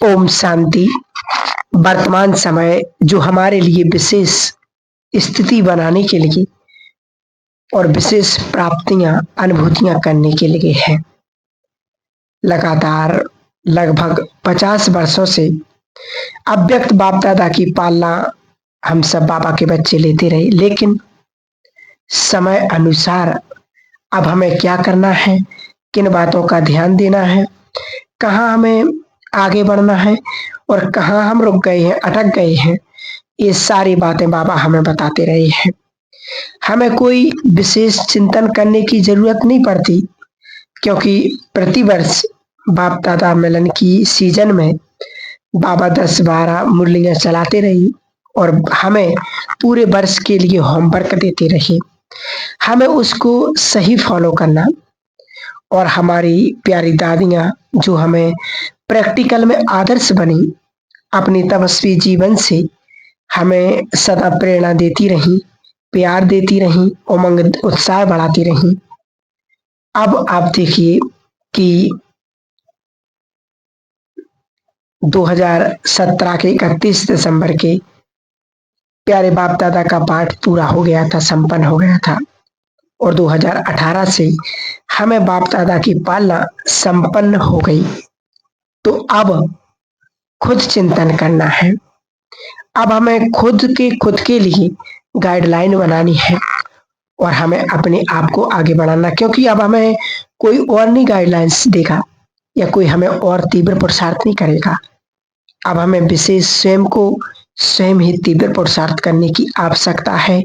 ओम शांति। वर्तमान समय जो हमारे लिए विशेष स्थिति बनाने के लिए और विशेष प्राप्तियां अनुभूतियां करने के लिए है। लगातार लगभग 50 वर्षों से अव्यक्त बाप दादा की पालना हम सब बाबा के बच्चे लेते रहे, लेकिन समय अनुसार अब हमें क्या करना है, किन बातों का ध्यान देना है, कहाँ हमें आगे बढ़ना है और कहाँ हम रुक गए हैं, अटक गए हैं, ये सारी बातें बाबा हमें बताते रहे हैं। हमें कोई विशेष चिंतन करने की जरूरत नहीं पड़ती, क्योंकि प्रतिवर्ष बाप दादा मिलन की सीजन में बाबा 10-12 मुरलियां चलाते रही और हमें पूरे वर्ष के लिए होमवर्क देते रहे। हमें उसको सही फॉलो करना और हमारी प्यारी दादियां जो हमें प्रैक्टिकल में आदर्श बनी, अपनी तपस्वी जीवन से हमें सदा प्रेरणा देती रही, प्यार देती रही, उमंग उत्साह बढ़ाती रही। अब आप देखिए कि 2017 के 31 दिसंबर के प्यारे बाप दादा का पाठ पूरा हो गया था, संपन्न हो गया था और 2018 से हमें बाप दादा की पालना संपन्न हो गई। तो अब खुद चिंतन करना है। अब हमें खुद के लिए गाइडलाइन बनानी है और हमें अपने आप को आगे बढ़ाना, क्योंकि अब हमें कोई और नहीं गाइडलाइंस देगा या कोई हमें और तीव्र पुरुषार्थ नहीं करेगा। अब हमें विशेष स्वयं ही तीव्र पुरुषार्थ करने की आवश्यकता है।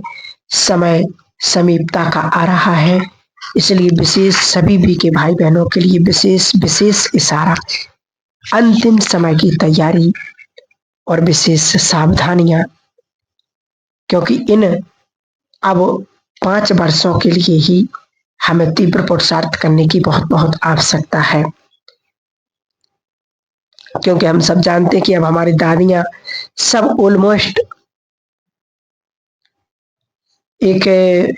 समय समीपता का आ रहा है, इसलिए विशेष सभी भी के भाई बहनों के लिए विशेष इशारा, अंतिम समय की तैयारी और विशेष सावधानियां, क्योंकि इन अब 5 वर्षों के लिए ही हमें तीव्र पुरुषार्थ करने की बहुत बहुत आवश्यकता है। क्योंकि हम सब जानते हैं कि अब हमारी दादियां सब ऑलमोस्ट एक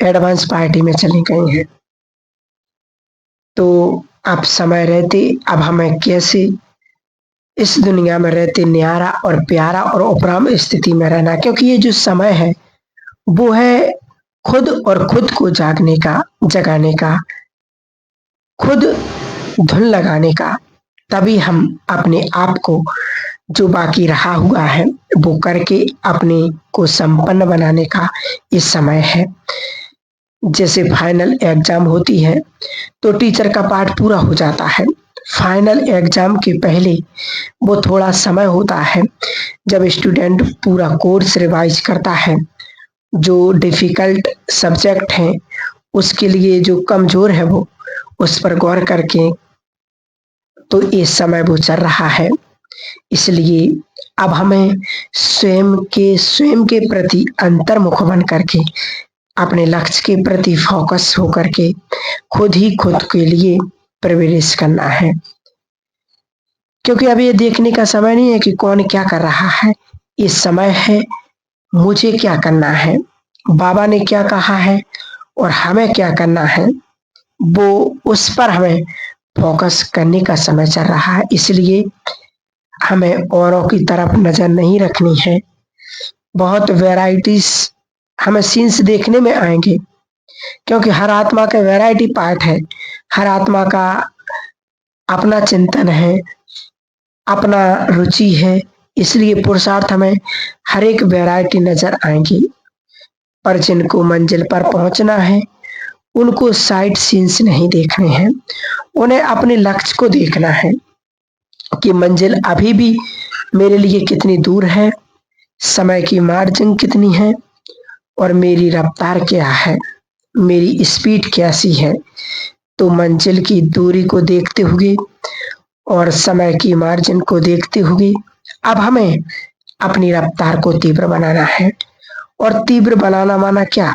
एडवांस पार्टी में चली गई हैं। तो अब समय रहते अब हमें कैसे इस दुनिया में रहते न्यारा और प्यारा और उपराम स्थिति में रहना, क्योंकि ये जो समय है वो है खुद को जगाने का, खुद धुन लगाने का। तभी हम अपने आप को जो बाकी रहा हुआ है वो करके अपने को संपन्न बनाने का इस समय है। जैसे फाइनल एग्जाम होती है तो टीचर का पाठ पूरा हो जाता है। फाइनल एग्जाम के पहले वो थोड़ा समय होता है जब स्टूडेंट पूरा कोर्स रिवाइज करता है। जो डिफिकल्ट सब्जेक्ट हैं उसके लिए जो कमजोर है वो उस पर गौर करके, तो इस समय वो चल रहा है। इसलिए अब हमें स्वयं के प्रति अंतर्मुख बन करके अपने लक्ष्य के प्रति फोकस होकर के खुद के लिए प्रवेश करना है। क्योंकि अब ये देखने का समय नहीं है कि कौन क्या कर रहा है, इस समय है मुझे क्या करना है, बाबा ने क्या कहा है और हमें क्या करना है, वो उस पर हमें फोकस करने का समय चल रहा है। इसलिए हमें औरों की तरफ नजर नहीं रखनी है। बहुत वैरायटीज हमें सीन्स देखने में आएंगे, क्योंकि हर आत्मा का वैरायटी पार्ट है, हर आत्मा का अपना चिंतन है, अपना रुचि है। इसलिए पुरुषार्थ हमें हर एक वैरायटी नजर आएंगी, पर जिनको मंजिल पर पहुंचना है उनको साइड सीन्स नहीं देखने हैं, उन्हें अपने लक्ष्य को देखना है कि मंजिल अभी भी मेरे लिए कितनी दूर है, समय की मार्जिन कितनी है और मेरी रफ्तार क्या है, मेरी स्पीड कैसी है। तो मंजिल की दूरी को देखते हुए और समय की मार्जिन को देखते हुए अब हमें अपनी रफ्तार को तीव्र बनाना है। और तीव्र बनाना माना क्या,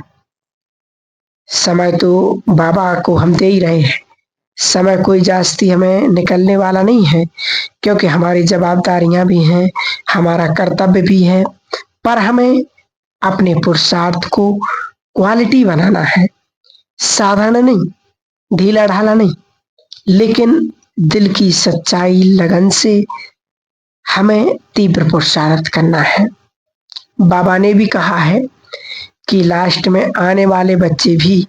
समय तो बाबा को हम दे ही रहे हैं, समय कोई जास्ती हमें निकलने वाला नहीं है, क्योंकि हमारी जवाबदारियां भी हैं, हमारा कर्तव्य भी है। पर हमें अपने पुरुषार्थ को क्वालिटी बनाना है, साधारण नहीं, ढीला ढाला नहीं, लेकिन दिल की सच्चाई लगन से हमें तीव्र पुरुषार्थ करना है। बाबा ने भी कहा है कि लास्ट में आने वाले बच्चे भी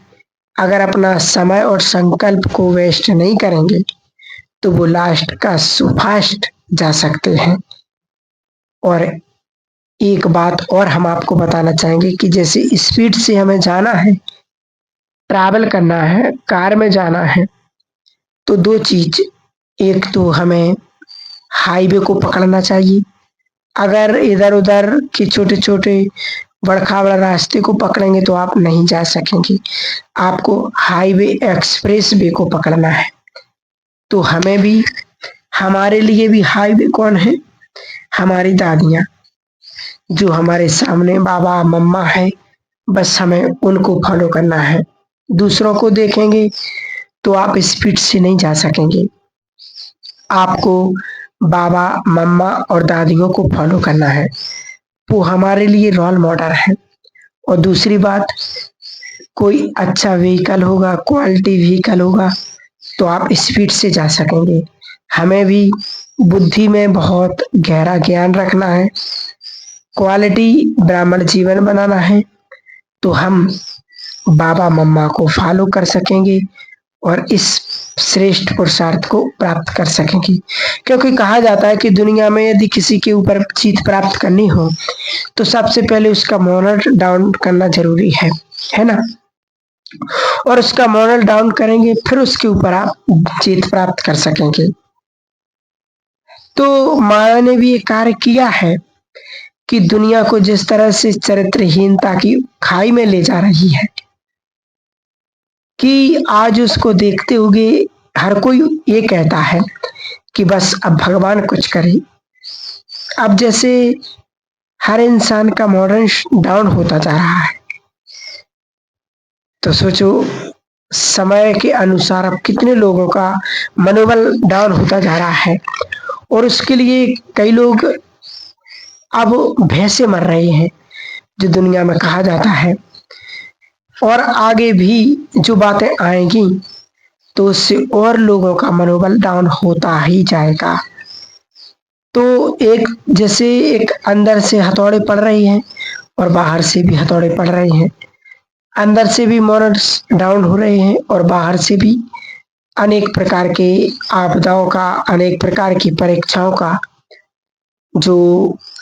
अगर अपना समय और संकल्प को वेस्ट नहीं करेंगे तो वो लास्ट का सुफास्ट जा सकते हैं। और एक बात और हम आपको बताना चाहेंगे कि जैसे स्पीड से हमें जाना है, ट्रैवल करना है, कार में जाना है, तो दो चीज, एक तो हमें हाईवे को पकड़ना चाहिए। अगर इधर उधर के छोटे छोटे बड़खावड़ा रास्ते को पकड़ेंगे तो आप नहीं जा सकेंगे। आपको हाईवे एक्सप्रेस वे को पकड़ना है। तो हमें भी, हमारे लिए भी हाईवे कौन है? हमारी दादियाँ, जो हमारे सामने बाबा मम्मा है, बस हमें उनको फॉलो करना है। दूसरों को देखेंगे तो आप स्पीड से नहीं जा सकेंगे। आपको बाबा मम्मा और दादियों को फॉलो करना है, वो हमारे लिए रोल मॉडल है। और दूसरी बात, कोई अच्छा व्हीकल होगा, क्वालिटी व्हीकल होगा तो आप स्पीड से जा सकेंगे। हमें भी बुद्धि में बहुत गहरा ज्ञान रखना है, क्वालिटी ब्राह्मण जीवन बनाना है, तो हम बाबा मम्मा को फॉलो कर सकेंगे और इस श्रेष्ठ पुरुषार्थ को प्राप्त कर सकेंगे। क्योंकि कहा जाता है कि दुनिया में यदि किसी के ऊपर जीत प्राप्त करनी हो तो सबसे पहले उसका मॉरल डाउन करना जरूरी है ना? और उसका मॉरल डाउन करेंगे फिर उसके ऊपर आप जीत प्राप्त कर सकेंगे। तो माया ने भी ये कार्य किया है कि दुनिया को जिस तरह से चरित्रहीनता की खाई में ले जा रही है कि आज उसको देखते हुए हर कोई ये कहता है कि बस अब भगवान कुछ करे। अब जैसे हर इंसान का मॉडर्न डाउन होता जा रहा है, तो सोचो समय के अनुसार अब कितने लोगों का मनोबल डाउन होता जा रहा है। और उसके लिए कई लोग अब भय से मर रहे हैं, जो दुनिया में कहा जाता है। और आगे भी जो बातें आएंगी तो उससे और लोगों का मनोबल डाउन होता ही जाएगा। तो एक जैसे एक अंदर से हथौड़े पड़ रही हैं और बाहर से भी हथौड़े पड़ रहे हैं। अंदर से भी मॉरल्स डाउन हो रहे हैं और बाहर से भी अनेक प्रकार के आपदाओं का, अनेक प्रकार की परीक्षाओं का जो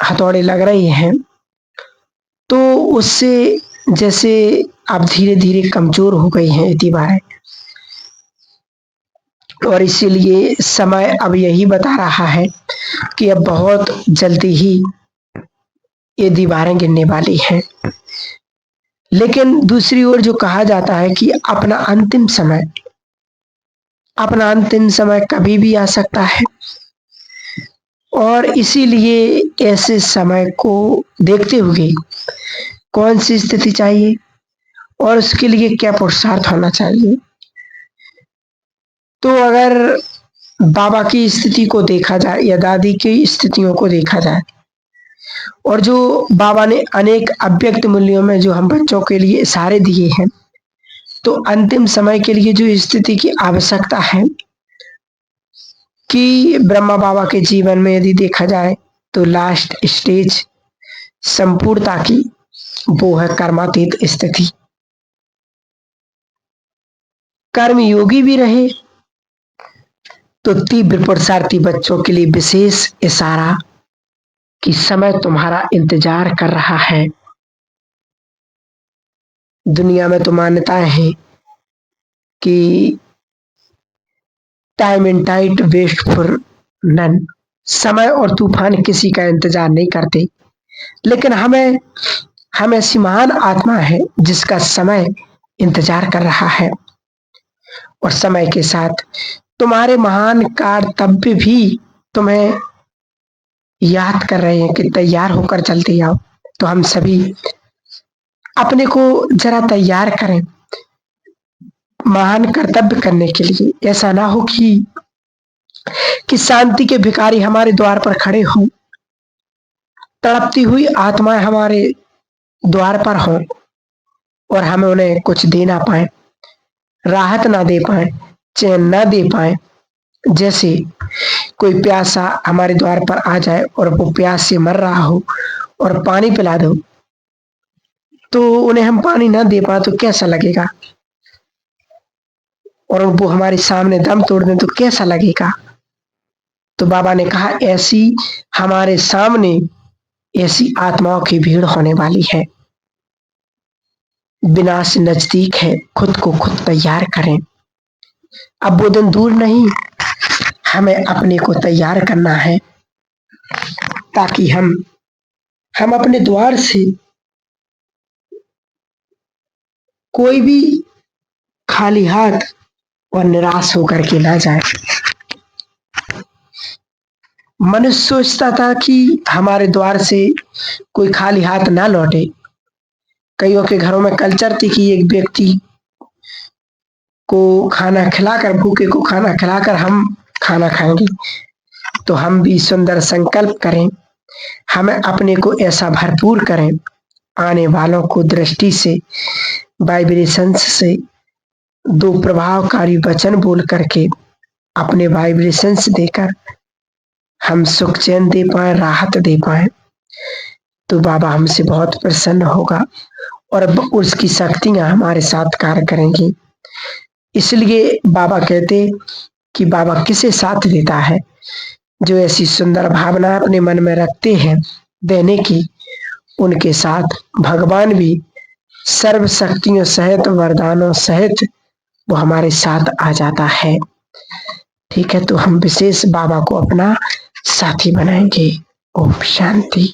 हथौड़े लग रहे हैं, तो उससे जैसे आप धीरे धीरे कमजोर हो गई हैं ये दीवारें। और इसीलिए समय अब यही बता रहा है कि अब बहुत जल्दी ही ये दीवारें गिरने वाली हैं। लेकिन दूसरी ओर जो कहा जाता है कि अपना अंतिम समय कभी भी आ सकता है। और इसीलिए ऐसे समय को देखते हुए कौन सी स्थिति चाहिए और उसके लिए क्या पुरुषार्थ होना चाहिए। तो अगर बाबा की स्थिति को देखा जाए या दादी की स्थितियों को देखा जाए, और जो बाबा ने अनेक अव्यक्त मूल्यों में जो हम बच्चों के लिए इशारे दिए हैं, तो अंतिम समय के लिए जो स्थिति की आवश्यकता है कि ब्रह्मा बाबा के जीवन में यदि देखा जाए तो लास्ट स्टेज संपूर्णता की, वो है कर्मातीत स्थिति। कर्म योगी भी रहे तो तीव्र पुरुषार्थी बच्चों के लिए विशेष इशारा कि समय तुम्हारा इंतजार कर रहा है। दुनिया में तो मान्यताएं हैं कि time and tide wait for none, समय और तूफान किसी का इंतजार नहीं करते। लेकिन हम ऐसी महान आत्मा है जिसका समय इंतजार कर रहा है। और समय के साथ तुम्हारे महान कर्तव्य भी तुम्हें याद कर रहे हैं कि तैयार होकर चलते आओ। तो हम सभी अपने को जरा तैयार करें महान कर्तव्य करने के लिए। ऐसा ना हो कि शांति के भिखारी हमारे द्वार पर खड़े हों, तड़पती हुई आत्माएं हमारे द्वार पर हों और हम उन्हें कुछ दे ना पाए, राहत ना दे पाए, चैन ना दे पाए। जैसे कोई प्यासा हमारे द्वार पर आ जाए और वो प्यास से मर रहा हो और पानी पिला दो, तो उन्हें हम पानी ना दे पाए तो कैसा लगेगा? और वो हमारे सामने दम तोड़ दें तो कैसा लगेगा? तो बाबा ने कहा, ऐसी हमारे सामने ऐसी आत्माओं की भीड़ होने वाली है। विनाश नजदीक है, खुद को खुद तैयार करें। अब वो दिन दूर नहीं, हमें अपने को तैयार करना है, ताकि हम अपने द्वार से कोई भी खाली हाथ और निराश होकर के ना जाए। मनुष्य सोचता था कि हमारे द्वार से कोई खाली हाथ ना लौटे। कईयों के घरों में कल्चर थी कि एक व्यक्ति को खाना खिलाकर, भूखे को खाना खिलाकर हम खाना खाएंगे। तो हम भी सुंदर संकल्प करें, हमें अपने को ऐसा भरपूर करें, आने वालों को दृष्टि से, वाइब्रेशंस से दो प्रभावकारी वचन बोल करके अपने वाइब्रेशंस देकर हम सुख चैन दे पाए, राहत दे पाए, तो बाबा हमसे बहुत प्रसन्न होगा और अब उसकी शक्तियां हमारे साथ कार्य करेंगी। इसलिए बाबा कहते कि बाबा किसे साथ देता है? जो ऐसी सुंदर भावना अपने मन में रखते हैं देने की, उनके साथ भगवान भी सर्व शक्तियों सहित, वरदानों सहित वो हमारे साथ आ जाता है। ठीक है, तो हम विशेष बाबा को अपना साथी बनाएंगे। ओम शांति।